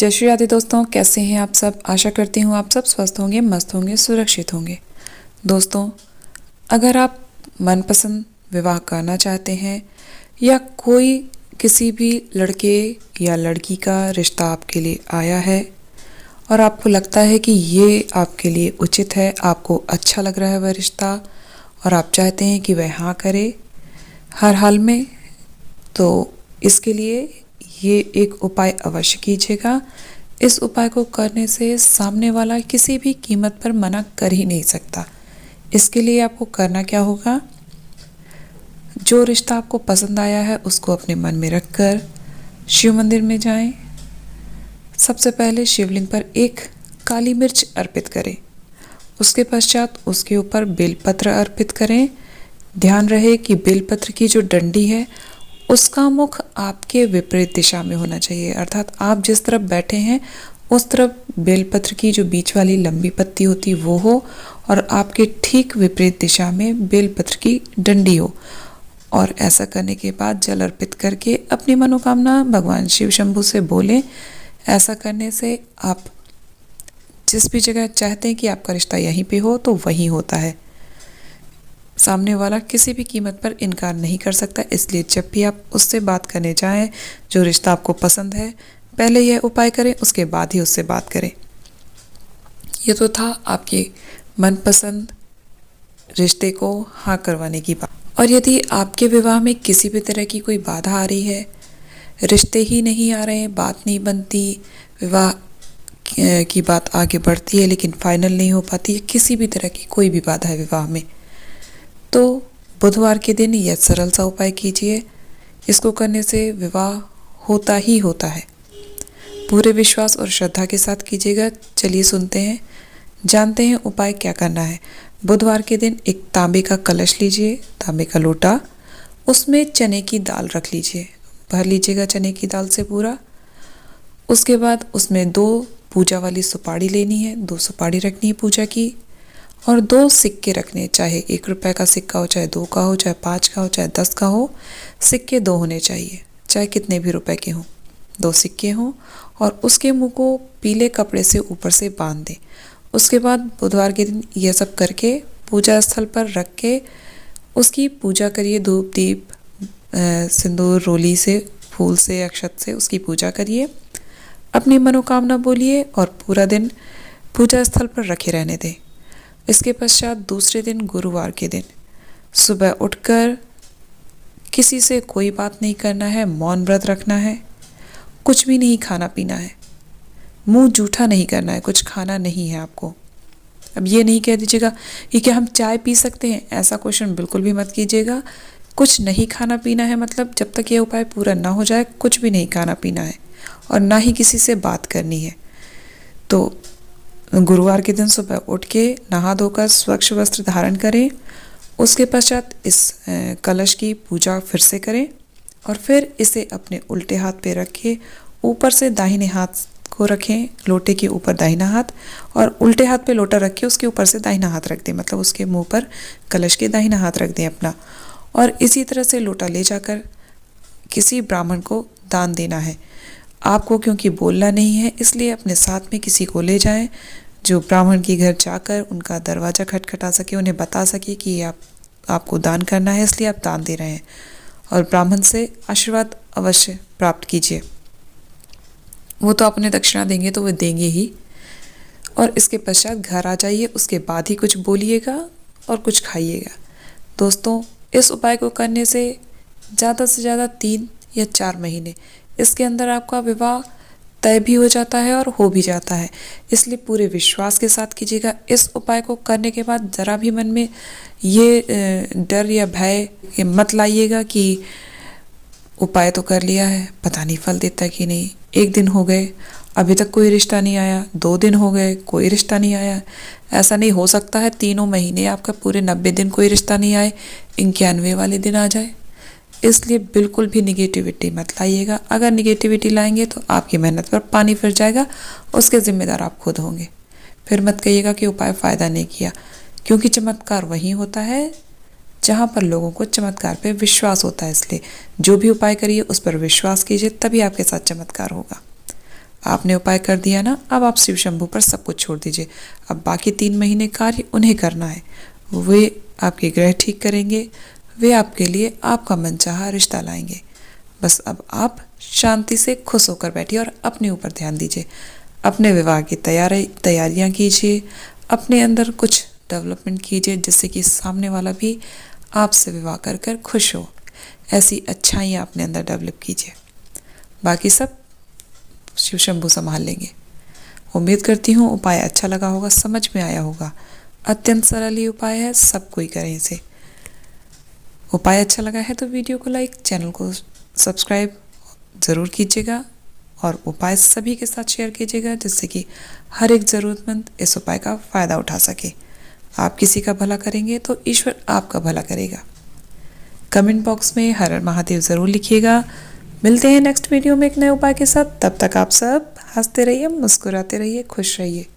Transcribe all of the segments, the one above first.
जय श्री राधे दोस्तों, कैसे हैं आप सब। आशा करती हूँ आप सब स्वस्थ होंगे, मस्त होंगे, सुरक्षित होंगे। दोस्तों, अगर आप मनपसंद विवाह करना चाहते हैं या कोई किसी भी लड़के या लड़की का रिश्ता आपके लिए आया है और आपको लगता है कि ये आपके लिए उचित है, आपको अच्छा लग रहा है वह रिश्ता और आप चाहते हैं कि वह हाँ करे हर हाल में, तो इसके लिए ये एक उपाय अवश्य कीजिएगा। इस उपाय को करने से सामने वाला किसी भी कीमत पर मना कर ही नहीं सकता। इसके लिए आपको करना क्या होगा, जो रिश्ता आपको पसंद आया है उसको अपने मन में रखकर शिव मंदिर में जाएं। सबसे पहले शिवलिंग पर एक काली मिर्च अर्पित करें। उसके पश्चात उसके ऊपर बेलपत्र अर्पित करें। ध्यान रहे कि बेलपत्र की जो डंडी है उसका मुख आपके विपरीत दिशा में होना चाहिए, अर्थात आप जिस तरफ बैठे हैं उस तरफ बेलपत्र की जो बीच वाली लंबी पत्ती होती वो हो और आपके ठीक विपरीत दिशा में बेलपत्र की डंडी हो। और ऐसा करने के बाद जल अर्पित करके अपनी मनोकामना भगवान शिव शंभू से बोलें। ऐसा करने से आप जिस भी जगह चाहते हैं कि आपका रिश्ता यहीं पे हो तो वहीं होता है। सामने वाला किसी भी कीमत पर इनकार नहीं कर सकता। इसलिए जब भी आप उससे बात करने जाएं, जो रिश्ता आपको पसंद है, पहले यह उपाय करें, उसके बाद ही उससे बात करें। ये तो था आपके मनपसंद रिश्ते को हाँ करवाने की बात। और यदि आपके विवाह में किसी भी तरह की कोई बाधा आ रही है, रिश्ते ही नहीं आ रहे हैं, बात नहीं बनती, विवाह की बात आगे बढ़ती है लेकिन फाइनल नहीं हो पाती है, किसी भी तरह की कोई भी बाधा है विवाह में, तो बुधवार के दिन यह सरल सा उपाय कीजिए। इसको करने से विवाह होता ही होता है। पूरे विश्वास और श्रद्धा के साथ कीजिएगा। चलिए सुनते हैं, जानते हैं उपाय क्या करना है। बुधवार के दिन एक तांबे का कलश लीजिए, तांबे का लोटा, उसमें चने की दाल रख लीजिए, भर लीजिएगा चने की दाल से पूरा। उसके बाद उसमें 2 पूजा वाली सुपारी लेनी है, 2 सुपारी रखनी है पूजा की, और 2 सिक्के रखने, चाहे 1 रुपए का सिक्का हो, चाहे 2 का हो, चाहे 5 का हो, चाहे 10 का हो, सिक्के 2 होने चाहिए, चाहे कितने भी रुपए के हों, 2 सिक्के हों। और उसके मुंह को पीले कपड़े से ऊपर से बांध दें। उसके बाद बुधवार के दिन यह सब करके पूजा स्थल पर रख के उसकी पूजा करिए। धूप दीप सिंदूर रोली से, फूल से, अक्षत से उसकी पूजा करिए, अपनी मनोकामना बोलिए और पूरा दिन पूजा स्थल पर रखे रहने दें। इसके पश्चात दूसरे दिन गुरुवार के दिन सुबह उठकर किसी से कोई बात नहीं करना है, मौन व्रत रखना है, कुछ भी नहीं खाना पीना है, मुंह जूठा नहीं करना है, कुछ खाना नहीं है आपको। अब ये नहीं कह दीजिएगा कि क्या हम चाय पी सकते हैं, ऐसा क्वेश्चन बिल्कुल भी मत कीजिएगा। कुछ नहीं खाना पीना है मतलब जब तक ये उपाय पूरा ना हो जाए कुछ भी नहीं खाना पीना है और ना ही किसी से बात करनी है। तो गुरुवार के दिन सुबह उठ के नहा धोकर स्वच्छ वस्त्र धारण करें। उसके पश्चात इस कलश की पूजा फिर से करें और फिर इसे अपने उल्टे हाथ पे रखें। ऊपर से दाहिने हाथ को रखें, लोटे के ऊपर दाहिना हाथ, और उल्टे हाथ पे लोटा रख के उसके ऊपर से दाहिना हाथ रख दें, मतलब उसके मुंह पर कलश के दाहिना हाथ रख दें अपना। और इसी तरह से लोटा ले जाकर किसी ब्राह्मण को दान देना है। आपको क्योंकि बोलना नहीं है इसलिए अपने साथ में किसी को ले जाएं जो ब्राह्मण के घर जाकर उनका दरवाज़ा खटखटा सके, उन्हें बता सके कि आपको दान करना है, इसलिए आप दान दे रहे हैं, और ब्राह्मण से आशीर्वाद अवश्य प्राप्त कीजिए। वो तो अपने दक्षिणा देंगे तो वो देंगे ही। और इसके पश्चात घर आ जाइए, उसके बाद ही कुछ बोलिएगा और कुछ खाइएगा। दोस्तों, इस उपाय को करने से ज़्यादा से ज़्यादा 3 या 4 महीने इसके अंदर आपका विवाह तय भी हो जाता है और हो भी जाता है। इसलिए पूरे विश्वास के साथ कीजिएगा। इस उपाय को करने के बाद ज़रा भी मन में ये डर या भय मत लाइएगा कि उपाय तो कर लिया है, पता नहीं फल देता कि नहीं। 1 दिन हो गए अभी तक कोई रिश्ता नहीं आया, 2 दिन हो गए कोई रिश्ता नहीं आया। ऐसा नहीं हो सकता है 3 महीने आपका पूरे 90 दिन कोई रिश्ता नहीं आए, 91वें वाले दिन आ जाए। इसलिए बिल्कुल भी निगेटिविटी मत लाइएगा। अगर निगेटिविटी लाएंगे तो आपकी मेहनत पर पानी फिर जाएगा, उसके जिम्मेदार आप खुद होंगे। फिर मत कहिएगा कि उपाय फ़ायदा नहीं किया, क्योंकि चमत्कार वहीं होता है जहाँ पर लोगों को चमत्कार पे विश्वास होता है। इसलिए जो भी उपाय करिए उस पर विश्वास कीजिए, तभी आपके साथ चमत्कार होगा। आपने उपाय कर दिया ना, अब आप शिव शंभू पर सब कुछ छोड़ दीजिए। अब बाकी 3 महीने कार्य उन्हें करना है। वे आपके ग्रह ठीक करेंगे, वे आपके लिए आपका मनचाहा रिश्ता लाएंगे। बस अब आप शांति से खुश होकर बैठिए और अपने ऊपर ध्यान दीजिए। अपने विवाह की तैयारियां कीजिए, अपने अंदर कुछ डेवलपमेंट कीजिए जिससे कि सामने वाला भी आपसे विवाह कर कर खुश हो। ऐसी अच्छाइयाँ अपने अंदर डेवलप कीजिए, बाकी सब शिव शंभू संभाल लेंगे। उम्मीद करती हूँ उपाय अच्छा लगा होगा, समझ में आया होगा। अत्यंत सरल ही उपाय है, सब कोई करें इसे। उपाय अच्छा लगा है तो वीडियो को लाइक, चैनल को सब्सक्राइब ज़रूर कीजिएगा और उपाय सभी के साथ शेयर कीजिएगा जिससे कि हर एक ज़रूरतमंद इस उपाय का फ़ायदा उठा सके। आप किसी का भला करेंगे तो ईश्वर आपका भला करेगा। कमेंट बॉक्स में हर हर महादेव ज़रूर लिखिएगा। मिलते हैं नेक्स्ट वीडियो में एक नए उपाय के साथ। तब तक आप सब हंसते रहिए, मुस्कुराते रहिए, खुश रहिए।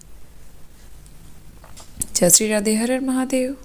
जय श्री राधे, हर हर महादेव।